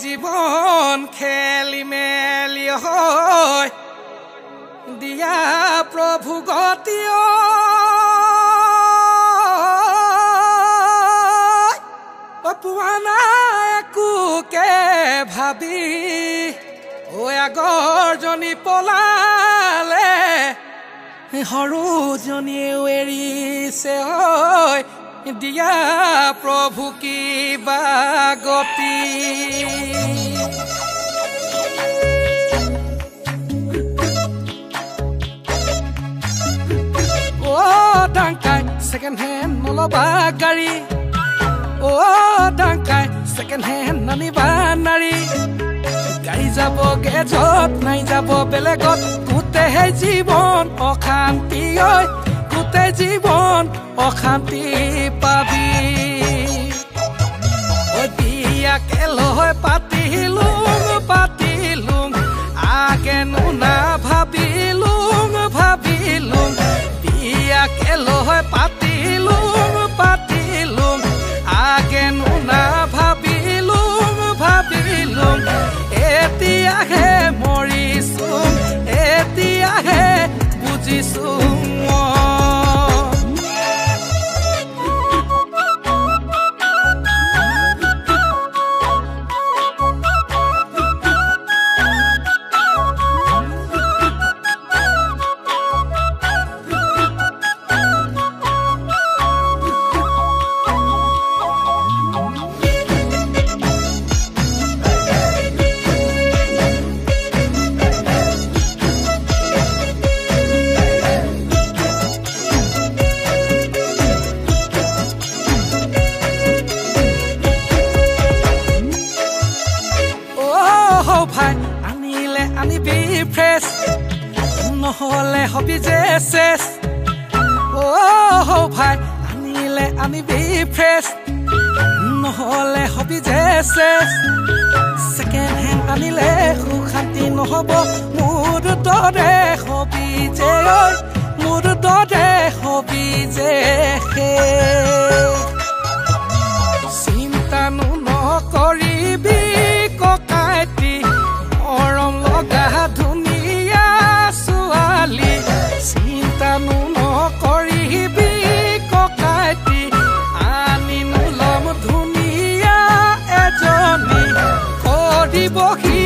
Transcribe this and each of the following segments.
জীৱন খেলি মেলি হয় দিয়া প্ৰভু গতি পোৱা নাই একোকে ভাবি আগৰজনী পলালে সৰুজনীও এৰিছে হয় দিয়া প্ৰভু কিবা গতি ডাংকাই ছেকেণ্ড হেণ্ড নলবা গাড়ী ডাংকাই ছেকেণ্ড হেণ্ড নানিবা নাৰী গাড়ী যাবগে য'ত নাই যাব বেলেগত গোটেই জীৱন অশান্তি ঐ গোটেই জীৱন অশান্তি পাবি বিয়াকে লৈ পাতিলোং আগেনো না ভাবিলোং বিয়াকে লৈ পাতিলোং আগেনো না ভাবিলোং এতিয়াহে মৰিছোং এতিয়াহে বুজিছোং ভাই আনিলে আনিবি ফ্ৰেছ নহ'লে হবি যে চেছ ভাই আনিলে আনিবি ফ্ৰেছ নহ'লে হবি যে চেছ ছেকেণ্ড হেণ্ড আনিলে সুশান্তি নহ'ব মোৰ দৰে হবি যে মোৰ দৰে হবি যে চিন্তানো নকৰিবি ককাইটি মৰম লগা ধুনীয়া ছোৱালী চিন্তানো নকৰিবি ককাইটি আনিনো ল'ম ধুনীয়া এজনী কৰিবহি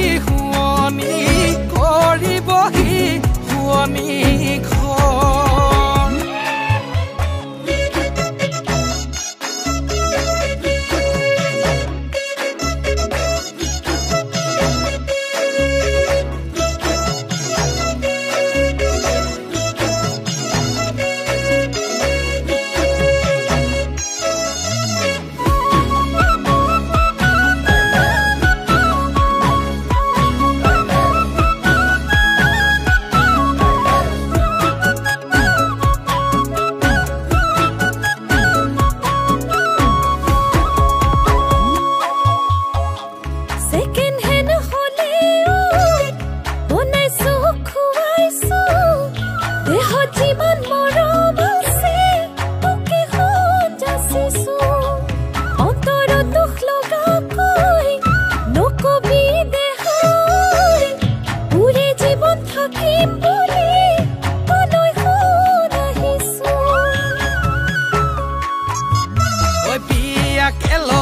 শুৱনি ঘৰ Hello.